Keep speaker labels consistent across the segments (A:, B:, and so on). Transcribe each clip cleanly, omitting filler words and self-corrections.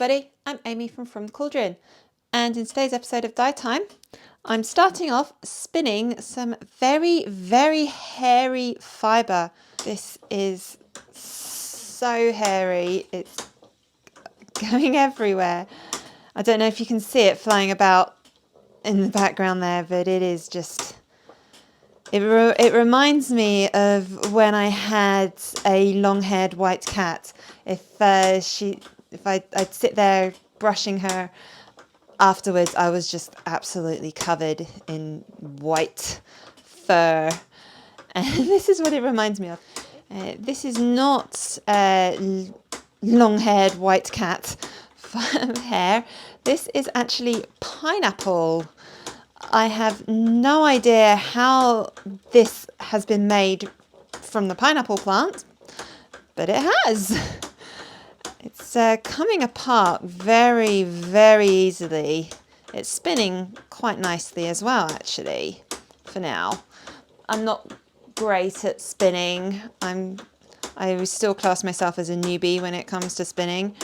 A: everybody, I'm Amy from the Cauldron, and in today's episode of Dye Time, I'm starting off spinning some very hairy fibre. This is so hairy, it's going everywhere. I don't know if you can see it flying about in the background there, but it is just... It reminds me of when I had a long-haired white cat. I'd sit there brushing her afterwards, I was just absolutely covered in white fur. And this is what it reminds me of. This is not long-haired white cat hair. This is actually pineapple. I have no idea how this has been made from the pineapple plant, but it has. It's coming apart very easily. It's spinning quite nicely as well, actually, for now. I'm not great at spinning. I still class myself as a newbie when it comes to spinning.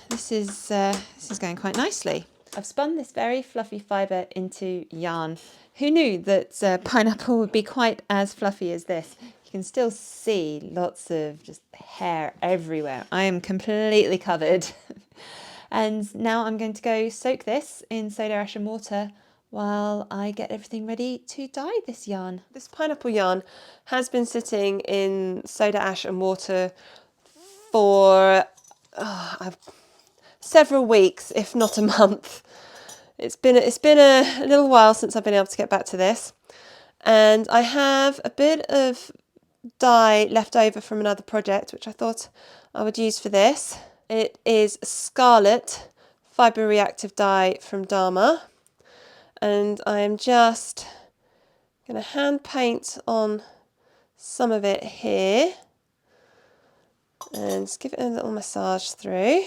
A: This is going quite nicely. I've spun this very fluffy fibre into yarn. Who knew that pineapple would be quite as fluffy as this? You can still see lots of just hair everywhere. I am completely covered. And now I'm going to go soak this in soda ash and water while I get everything ready to dye this yarn. This pineapple yarn has been sitting in soda ash and water for several weeks, if not a month. It's been a little while since I've been able to get back to this, and I have a bit of dye left over from another project which I thought I would use for this. It is scarlet fibre reactive dye from Dharma, and I am just going to hand paint on some of it here and just give it a little massage through.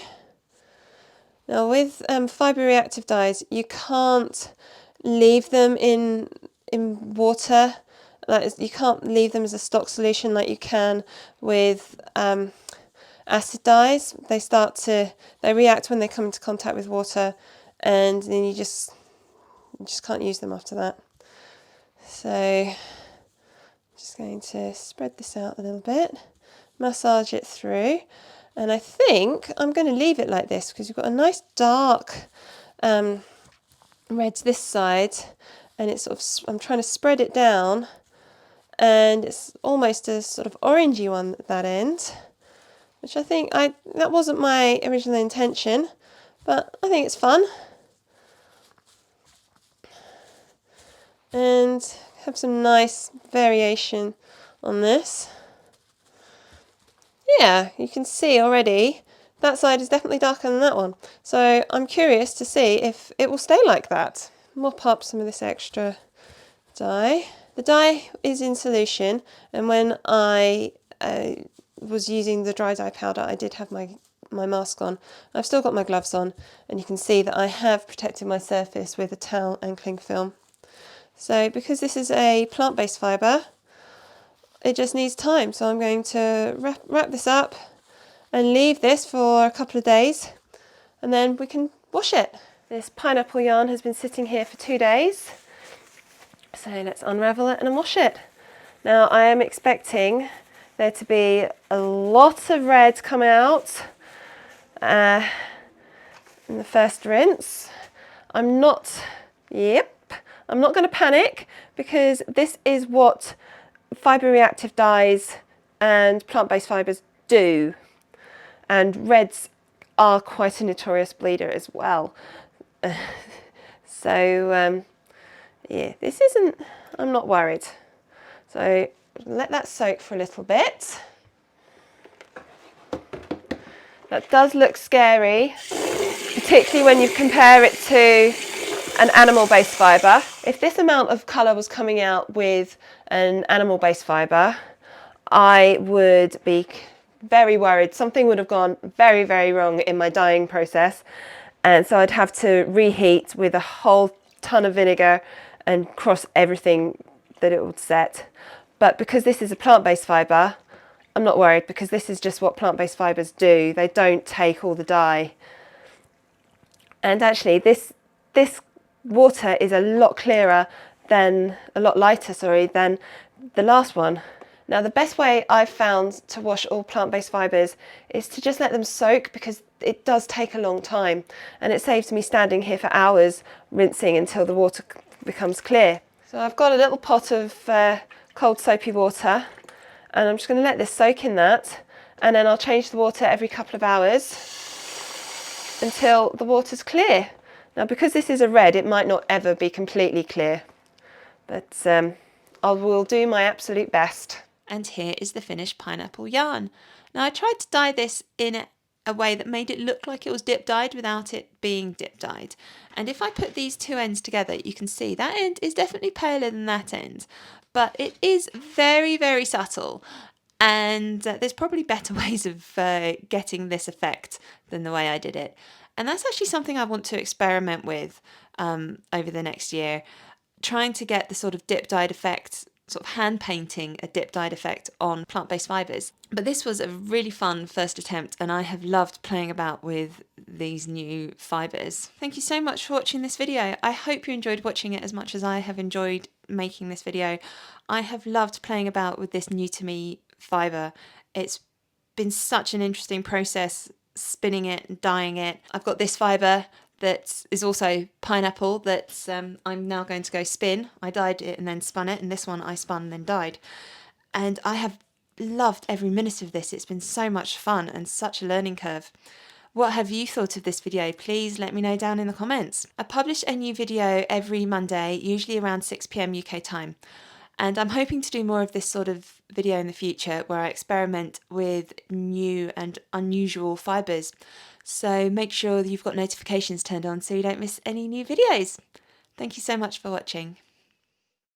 A: Now with fibre reactive dyes, you can't leave them in water. You can't leave them as a stock solution like you can with acid dyes. They react when they come into contact with water, and then you just can't use them after that. So I'm just going to spread this out a little bit, massage it through. And I think I'm going to leave it like this because you've got a nice dark red to this side, and it's I'm trying to spread it down, and it's almost a sort of orangey one at that end, which I think that wasn't my original intention, but I think it's fun. And have some nice variation on this. Yeah, you can see already that side is definitely darker than that one. So I'm curious to see if it will stay like that. Mop up some of this extra dye. The dye is in solution, and when I was using the dry dye powder, I did have my mask on. I've still got my gloves on, and you can see that I have protected my surface with a towel and cling film. So because this is a plant-based fibre, it just needs time, so I'm going to wrap this up and leave this for a couple of days, and then we can wash it. This pineapple yarn has been sitting here for 2 days, so let's unravel it and wash it. Now I am expecting there to be a lot of red come out in the first rinse. I'm not going to panic, because this is what fibre reactive dyes and plant-based fibres do, and reds are quite a notorious bleeder as well. So yeah, I'm not worried. So let that soak for a little bit. That does look scary, particularly when you compare it to an animal-based fibre. If this amount of colour was coming out with an animal-based fibre, I would be very worried. Something would have gone very wrong in my dyeing process, and so I'd have to reheat with a whole ton of vinegar and cross everything that it would set. But because this is a plant-based fibre, I'm not worried because this is just what plant-based fibres do. They don't take all the dye. And actually this water is a lot clearer than, a lot lighter, sorry, than the last one. Now the best way I've found to wash all plant-based fibres is to just let them soak, because it does take a long time and it saves me standing here for hours rinsing until the water becomes clear. So I've got a little pot of cold soapy water and I'm just going to let this soak in that, and then I'll change the water every couple of hours until the water's clear. Now because this is a red, it might not ever be completely clear, but I will do my absolute best.
B: And here is the finished pineapple yarn. Now I tried to dye this in a way that made it look like it was dip dyed without it being dip dyed. And if I put these two ends together, you can see that end is definitely paler than that end, but it is very, very subtle. And there's probably better ways of getting this effect than the way I did it. And that's actually something I want to experiment with over the next year, trying to get the sort of dip dyed effect, sort of hand painting a dip dyed effect on plant-based fibres. But this was a really fun first attempt and I have loved playing about with these new fibres. Thank you so much for watching this video. I hope you enjoyed watching it as much as I have enjoyed making this video. I have loved playing about with this new to me fibre. It's been such an interesting process, spinning it and dyeing it. I've got this fibre that is also pineapple that I'm now going to go spin. I dyed it and then spun it, and this one I spun and then dyed. And I have loved every minute of this. It's been so much fun and such a learning curve. What have you thought of this video? Please let me know down in the comments. I publish a new video every Monday, usually around 6 PM UK time. And I'm hoping to do more of this sort of video in the future where I experiment with new and unusual fibres. So make sure that you've got notifications turned on so you don't miss any new videos. Thank you so much for watching.